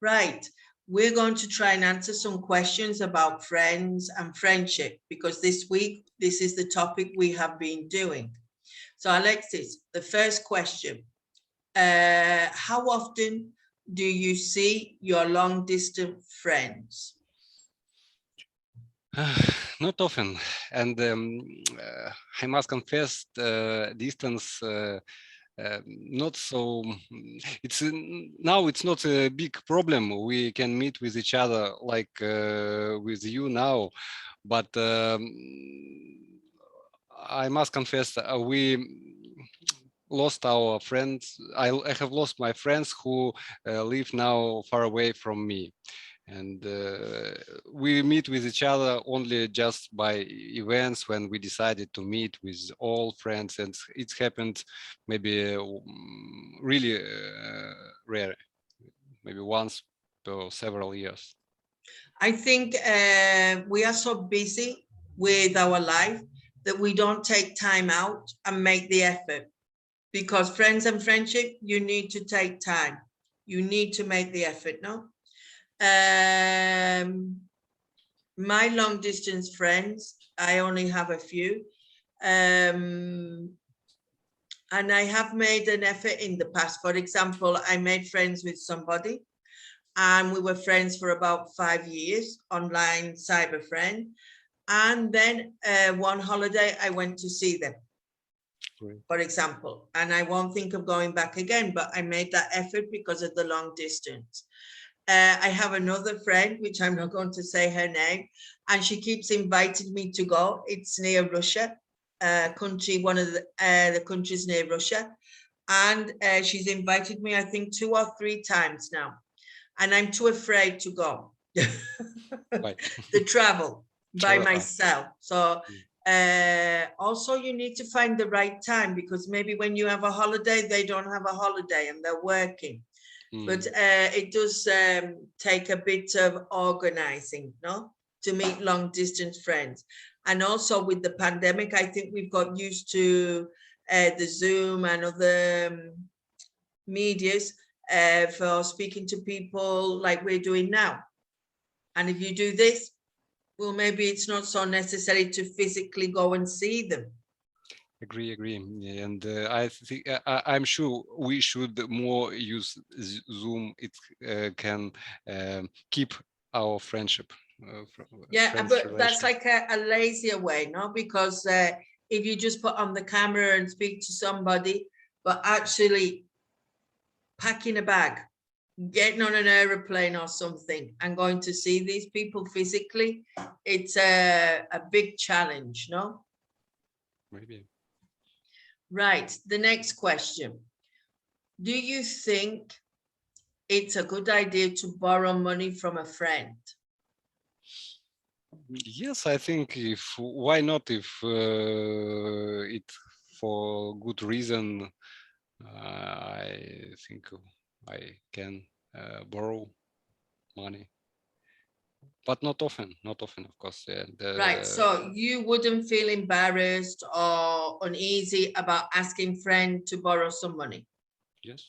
Right. We're going to try and answer some questions about friends and friendship because this week, this is the topic we have been doing. So Alexis, the first question, how often do you see your long distance friends? Not often, and I must confess, distance not so. It's now it's not a big problem. We can meet with each other like with you now, but I must confess we lost our friends. I have lost my friends who live now far away from me, and we meet with each other only just by events when we decided to meet with all friends, and it's happened maybe really rare, maybe once per several years. I think we are so busy with our life that we don't take time out and make the effort, because friends and friendship, you need to take time. You need to make the effort, no? My long distance friends, I only have a few. And I have made an effort in the past. For example, I made friends with somebody and we were friends for about 5 years, online cyber friend. And then one holiday, I went to see them, for example, and I won't think of going back again, but I made that effort because of the long distance. I have another friend, which I'm not going to say her name, and she keeps inviting me to go. It's near Russia, country, one of the countries near Russia. And she's invited me, I think, 2 or 3 times now. And I'm too afraid to go, the travel by myself. So also you need to find the right time, because maybe when you have a holiday, they don't have a holiday and they're working. But it does take a bit of organizing, no, to meet long distance friends. And also with the pandemic, I think we've got used to the Zoom and other medias for speaking to people like we're doing now. And if you do this, well, maybe it's not so necessary to physically go and see them. Agree, and I think I'm sure we should more use Zoom. It can keep our friendship. Yeah, but that's like a lazier way, no? Because if you just put on the camera and speak to somebody, but actually packing a bag, getting on an aeroplane or something and going to see these people physically, it's a big challenge, no? Maybe. Right, the next question. Do you think it's a good idea to borrow money from a friend? Yes, I think why not, if it for good reason, I think I can borrow money, but not often, of course. Right, so you wouldn't feel embarrassed or uneasy about asking friend to borrow some money? Yes,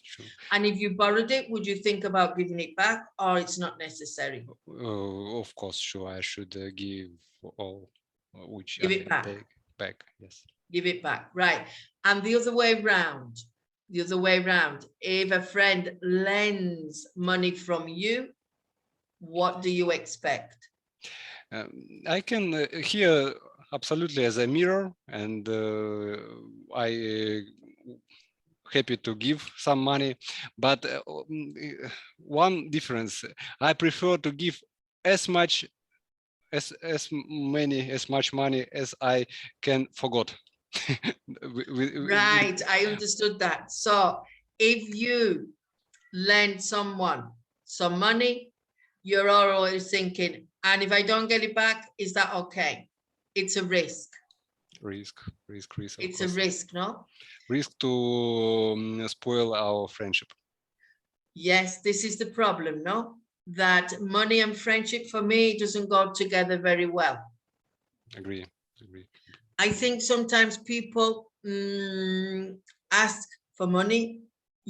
sure. And if you borrowed it, would you think about giving it back, or it's not necessary? Of course, sure. I should give all which Give I it back. take back. Yes. Give it back, right? And the other way round, if a friend lends money from you, what do you expect? I can hear absolutely as a mirror, and I happy to give some money, but one difference: I prefer to give as much money as I can forgot. Right, I understood that. So if you lend someone some money, you're always thinking, and if I don't get it back, is that okay? It's a risk. Risk. It's a risk, no? Risk to spoil our friendship. Yes, this is the problem, no? That money and friendship for me doesn't go together very well. Agree. I think sometimes people ask for money,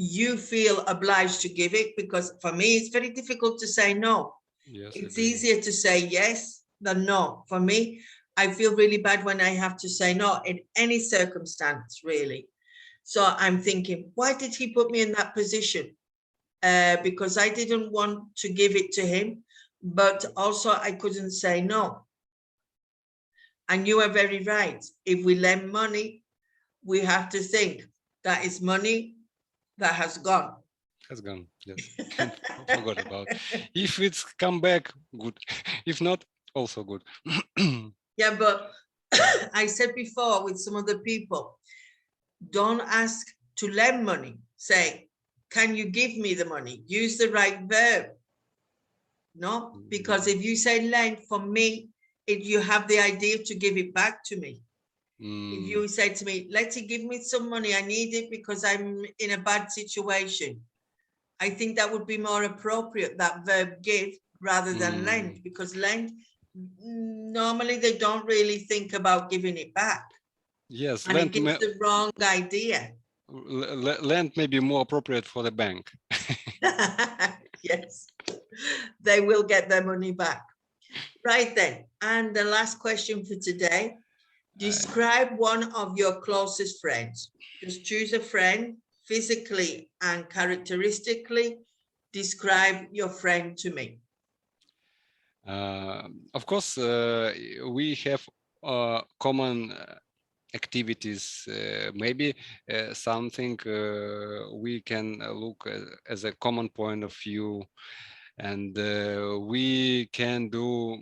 you feel obliged to give it, because for me, it's very difficult to say no. Yes, It's agree. easier to say yes than no. For me, I feel really bad when I have to say no in any circumstance, really. So I'm thinking, why did he put me in that position? Because I didn't want to give it to him, but also I couldn't say no. And you are very right. If we lend money, we have to think that is money that has gone. Has gone. Yes. Forgot about. If it's come back, good. If not, also good. Yeah, but I said before with some other people, don't ask to lend money. Say, can you give me the money? Use the right verb. No, because if you say lend, for me, you have the idea to give it back to me. If you say to me, Letty, give me some money, I need it because I'm in a bad situation, I think that would be more appropriate, that verb give, rather than lend, because lend, normally they don't really think about giving it back. Yes, And it gives the wrong idea. Lend may be more appropriate for the bank. Yes, they will get their money back. Right then, and the last question for today, describe one of your closest friends. Just choose a friend, physically and characteristically. Describe your friend to me. Of course, we have common activities, maybe something we can look as a common point of view, and we can do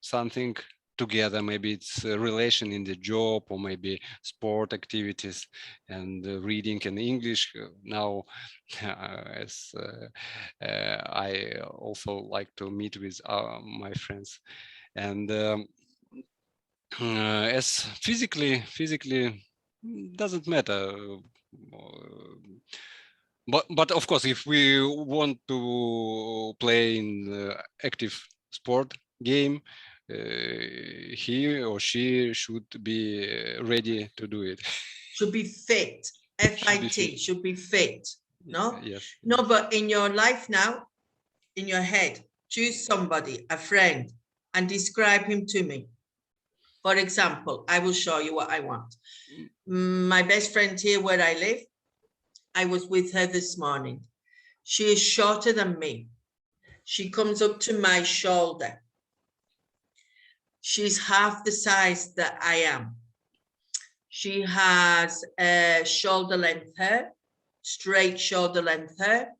something together. Maybe it's a relation in the job, or maybe sport activities, and reading and English. Now, as I also like to meet with my friends, and as physically doesn't matter. But of course, if we want to play in active sport game, he or she should be ready to do it. Should be fit. F-I-T, should be fit. No? Yes. No, but in your life now, in your head, choose somebody, a friend, and describe him to me. For example, I will show you what I want. My best friend here where I live, I was with her this morning. She is shorter than me. She comes up to my shoulder. She's half the size that I am. She has a shoulder length hair, straight shoulder length hair,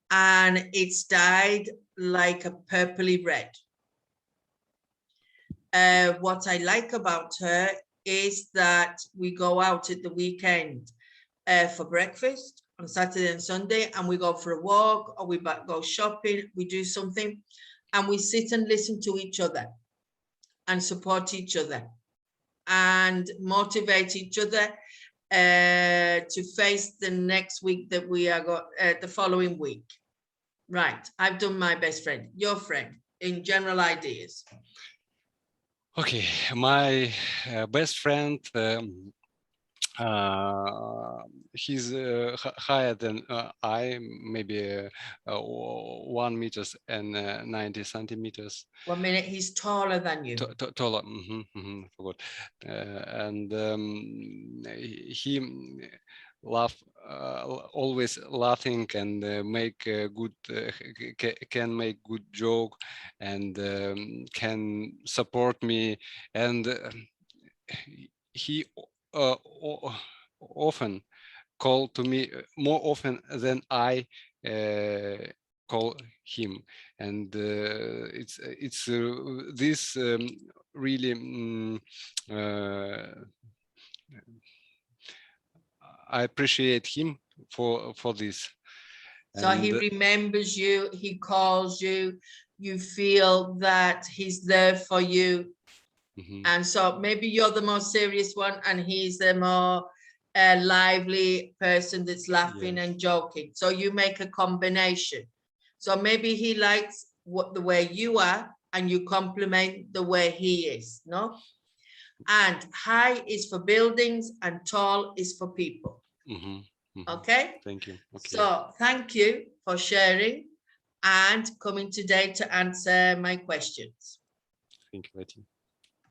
and it's dyed like a purpley red. What I like about her is that we go out at the weekend for breakfast on Saturday and Sunday, and we go for a walk, or we go shopping, we do something, and we sit and listen to each other and support each other and motivate each other to face the next week that we are the following week. Right, I've done my best friend. Your friend, in general ideas. Okay, my best friend, he's higher than I, maybe 1 meters and 90 centimeters. 1 minute, he's taller than you. Taller, forgot. And he always laughing and make good can make good joke, and can support me, and he often call to me more often than I call him, and it's this really I appreciate him for this. So he remembers you, he calls you, you feel that he's there for you. And so maybe you're the more serious one and he's the more lively person that's laughing and joking. So you make a combination. So maybe he likes the way you are and you compliment the way he is, no? And high is for buildings and tall is for people. Okay. Thank you. Okay. So thank you for sharing and coming today to answer my questions. Thank you, Letty.